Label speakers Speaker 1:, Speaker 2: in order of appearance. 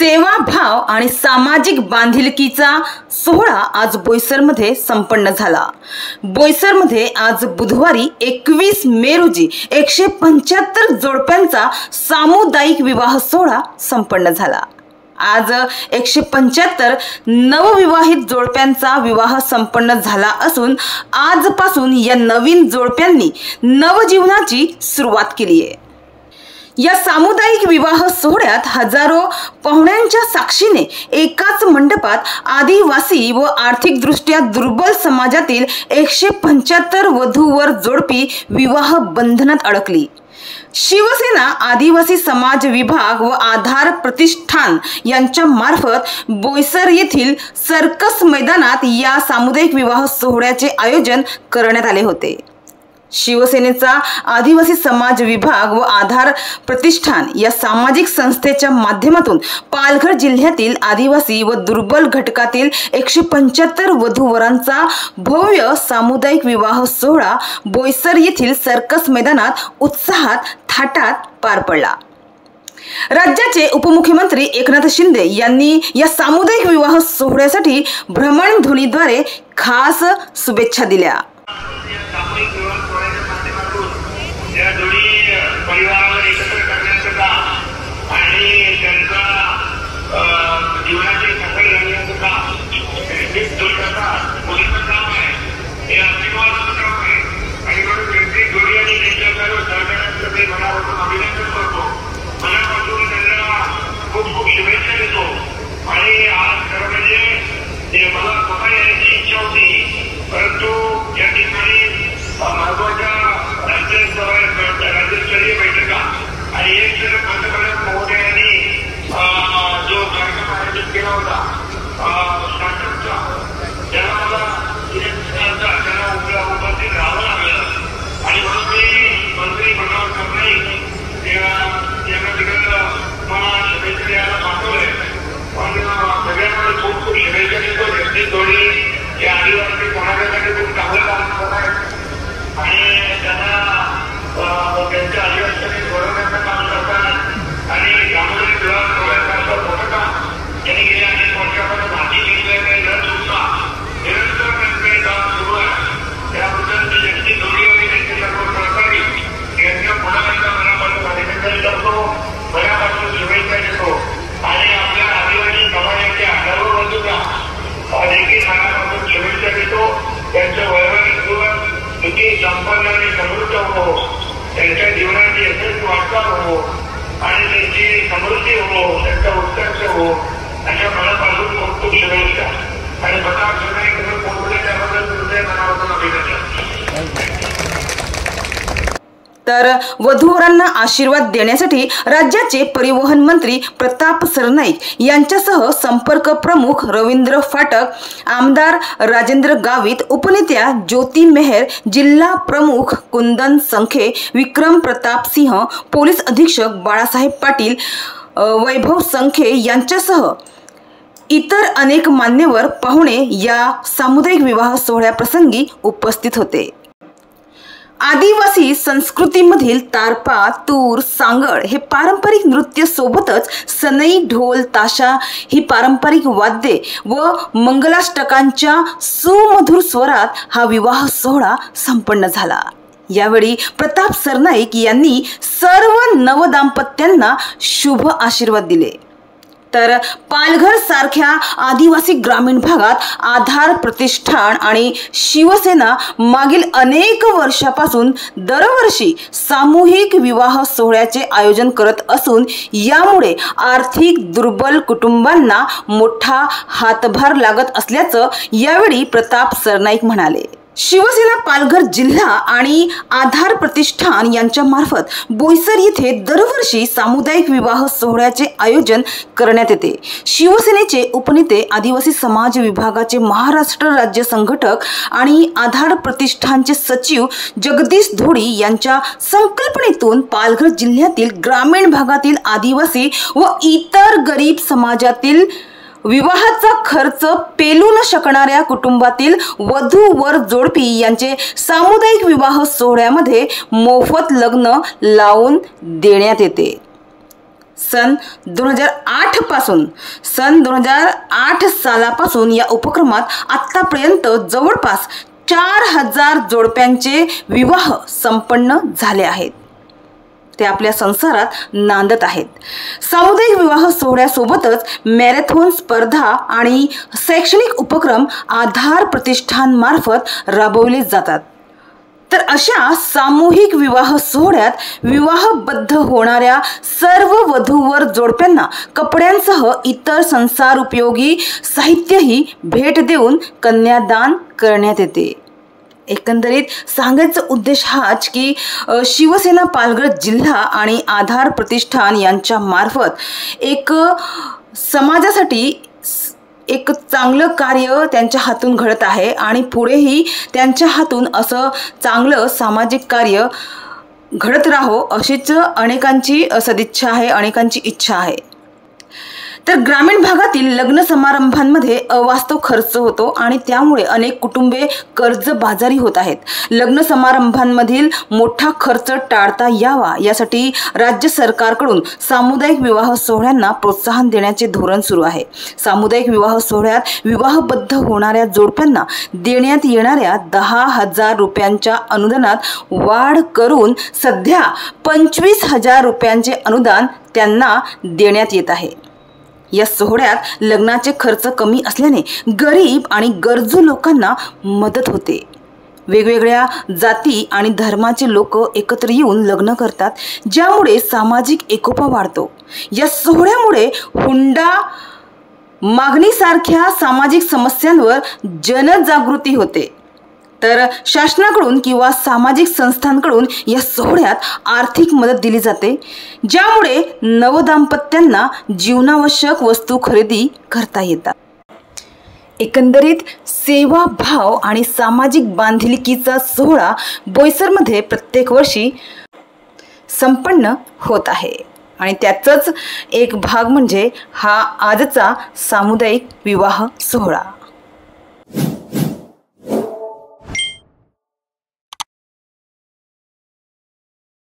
Speaker 1: सेवाभाव आणि सामाजिक बांधिलकीचा सोहळा आज बोईसरमध्ये संपन्न झाला। बोईसरमध्ये आज बुधवारी 21 मे रोजी 175 जोडप्यांचा सामुदायिक विवाह सोहळा संपन्न झाला। आज 175 नवविवाहित जोडप्यांचा विवाह संपन्न झाला असून आजपासून या नवीन जोडप्यांनी नवजीवनाची सुरुवात केली आहे। या सामुदायिक विवाह सोहळ्यात हजारो पाहुण्यांच्या साक्षीने एकाच मंडपात आदिवासी व आर्थिकदृष्ट्या दुर्बल समाजातील 175 वधूवर जोडपी विवाह बंधनात अडकली। शिवसेना आदिवासी समाज विभाग व आधार प्रतिष्ठान यांच्या मार्फत बोईसर येथील सर्कस मैदानात या सामुदायिक विवाह सोहळ्याचे आयोजन करण्यात आले होते। शिवसेनेचा आदिवासी समाज विभाग व आधार प्रतिष्ठान या सामाजिक संस्थेच्या माध्यमातून पालघर जिल्ह्यातील आदिवासी व दुर्बल घटकातील 175 वधूवरांचा भव्य सामुदायिक विवाह सोहळा बोईसर येथील सर्कस मैदानात उत्साहात थाटात पार पडला। राज्याचे उपमुख्यमंत्री एकनाथ शिंदे यांनी या सामुदायिक विवाह सोहळ्यासाठी भ्रमणध्वनीद्वारे खास शुभेच्छा दिल्या।
Speaker 2: या जोडी परिवारावर एकत्र करण्याचं काम आणि त्यांचा जीवनाची सफल घडवण्याचं काम हे मुलीचं काम आहे, हे आशीर्वादाचं काम आहे। आणि म्हणून त्यांची जोडी आणि त्यांच्या सर्व सहकार्यांचं मी मनापासून अभिनंदन करतो, मनापासून त्यांना खूप खूप शुभेच्छा देतो। आणि आज खरं म्हणजे मला स्वतः यायची इच्छा होती, परंतु या ठिकाणी महत्वाच्या राज्यस्तरीय बैठका आणि एक जण पंतप्रधान महोदयांनी जो कार्यक्रम आयोजित केला होता स्टार्टअपचा, त्याला मला त्यांना उपस्थित राहावं लागलं आणि म्हणून मी मंत्री मनोहर सरनाईक यांना तिकडं मला शुभेच्छा द्यायला पाठवलंय। पण सगळ्यांना खूप खूप शुभेच्छा देतो। त्यांची जोडी या आदिवासी समाजासाठी खूप चांगलं काम करत आहे आणि त्यांना त्यांच्या आदिवासी घडवण्याचं काम करतात आणि सामुदायिक विवाह सोहळ्यासारखं मोठं काम त्यांनी गेल्या अनेक वर्षापासून हाती घेतल्याने न चुकता निरंतर त्यांचे काम सुरू आहे। त्याबद्दल मी त्यांची जोडी आणि त्यांचे सर्व सहकारी यांच्या पुन्हा एकदा मनापासून अभिनंदन करतो, मनापासून शुभेच्छा देतो आणि आपल्या आदिवासी समाजाच्या सर्व बाजूला देखील मनापासून शुभेच्छा देतो। त्यांचं वैवाहिक जीवन सुखी संपन्न आणि समृद्ध हो, त्यांच्या जीवनाची यशस्वी वाटचाल हो आणि त्यांची समृद्धी हो, त्यांचा उत्कर्ष हो, अशा मनापासून खूप खूप शुभेच्छा आणि प्रताप सरनाईक तुम्ही पोहोचले त्याबद्दल तुमचे मनापासून अभिनंदन।
Speaker 1: तर वधूवरांना आशीर्वाद देण्यासाठी राज्याचे परिवहन मंत्री प्रताप सरनाईक यांच्यासह संपर्क प्रमुख रवींद्र फाटक, आमदार राजेंद्र गावित, उपनेत्या ज्योती मेहर, जिल्हा प्रमुख कुंदन संखे, विक्रम प्रताप सिंह, पोलीस अधीक्षक बाळासाहेब पाटील, वैभव संखे यांच्यासह इतर अनेक मान्यवर पाहुणे या सामुदायिक विवाह सोहळ्याप्रसंगी उपस्थित होते। आदिवासी संस्कृतीमधील तारपा, तूर, सांगड हे पारंपरिक नृत्य सोबतच सनई, ढोल, ताशा ही पारंपरिक वाद्ये व मंगलाष्टकांच्या सुमधुर स्वरात हा विवाह सोहळा संपन्न झाला। यावेळी प्रताप सरनाईक यांनी सर्व नवदाम्पत्यांना शुभ आशीर्वाद दिले। तर पालघर सारख्या आदिवासी ग्रामीण भागात आधार प्रतिष्ठान आणि शिवसेना मागील अनेक वर्षापासून दरवर्षी सामूहिक विवाह सोहळ्याचे आयोजन करत असून यामुळे आर्थिक दुर्बल कुटुंबांना मोठा हातभार लागत असल्याचं यावेळी प्रताप सरनाईक म्हणाले। शिवसेना पालघर जिल्हा आणि आधार प्रतिष्ठान यांच्या मार्फत बोईसर येथे दरवर्षी सामुदायिक विवाह सोहळ्याचे आयोजन करण्यात येते। शिवसेनेचे उपनेते, आदिवासी समाज विभागाचे महाराष्ट्र राज्य संघटक आणि आधार प्रतिष्ठानचे सचिव जगदीश धोडी यांच्या संकल्पनेतून पालघर जिल्ह्यातील ग्रामीण भागातील आदिवासी व इतर गरीब समाजातील विवाहाचा खर्च पेलू न शकणाऱ्या कुटुंबातील वधू वर जोडपी यांचे सामुदायिक विवाह सोहळ्यामध्ये मोफत लग्न लावून देण्यात येते। सन 2008 सालापासून या उपक्रमात आत्तापर्यंत जवळपास 4000 जोडप्यांचे विवाह संपन्न झाले आहेत. ते आपल्या संसारात नांदत आहेत. सामुदायिक विवाह सोहळ्यासोबतच मॅरेथॉन स्पर्धा आणि शैक्षणिक उपक्रम आधार प्रतिष्ठानमार्फत राबवले जातात. तर अशा सामूहिक विवाह सोहळ्यात विवाहबद्ध होणाऱ्या सर्व वधूवर जोडप्यांना कपड्यांसह इतर संसारोपयोगी साहित्यही भेट देऊन कन्यादान करण्यात येते. एकंदरीत सांगायचा उद्देश हाच की शिवसेना पालघर जिल्हा आणि आधार प्रतिष्ठान यांच्या मार्फत एक समाजासाठी एक चांगलं कार्य त्यांच्या हातून घडत आहे आणि पुढेही त्यांच्या हातून असं चांगलं सामाजिक कार्य घडत राहो अशीच अनेकांची सदिच्छा आहे, अनेकांची इच्छा आहे. तर ग्रामीण भागातील लग्न समारंभांमध्ये अवास्तव खर्च होतो आणि त्यामुळे अनेक कुटुंबे कर्जबाजारी होत आहेत. लग्न समारंभांमधील मोठा खर्च टाळता यावा यासाठी राज्य सरकारकडून सामुदायिक विवाह सोहळ्यांना प्रोत्साहन देण्याचे धोरण सुरू आहे. सामुदायिक विवाह सोहळ्यात विवाहबद्ध होणाऱ्या जोडप्यांना देण्यात येणाऱ्या 10,000 रुपयांच्या अनुदानात वाढ करून सध्या 25,000 रुपयांचे अनुदान त्यांना देण्यात येत आहे. या सोहळ्यात लग्नाचे खर्च कमी असल्याने गरीब आणि गरजू लोकांना मदत होते. वेगवेगळ्या जाती आणि धर्माचे लोक एकत्र येऊन लग्न करतात, ज्यामुळे सामाजिक एकोपा वाढतो. या सोहळ्यामुळे हुंडा मागणीसारख्या सामाजिक समस्यांवर जनजागृती होते. तर शासनाकडून किंवा सामाजिक संस्थांकडून या सोहळ्यात आर्थिक मदत दिली जाते, ज्यामुळे नवदाम्पत्यांना जीवनावश्यक वस्तू खरेदी करता येतात. एकंदरीत सेवाभाव आणि सामाजिक बांधिलकीचा सोहळा बोईसरमध्ये प्रत्येक वर्षी संपन्न होत आहे आणि त्याचाच एक भाग म्हणजे हा आजचा सामुदायिक विवाह सोहळा.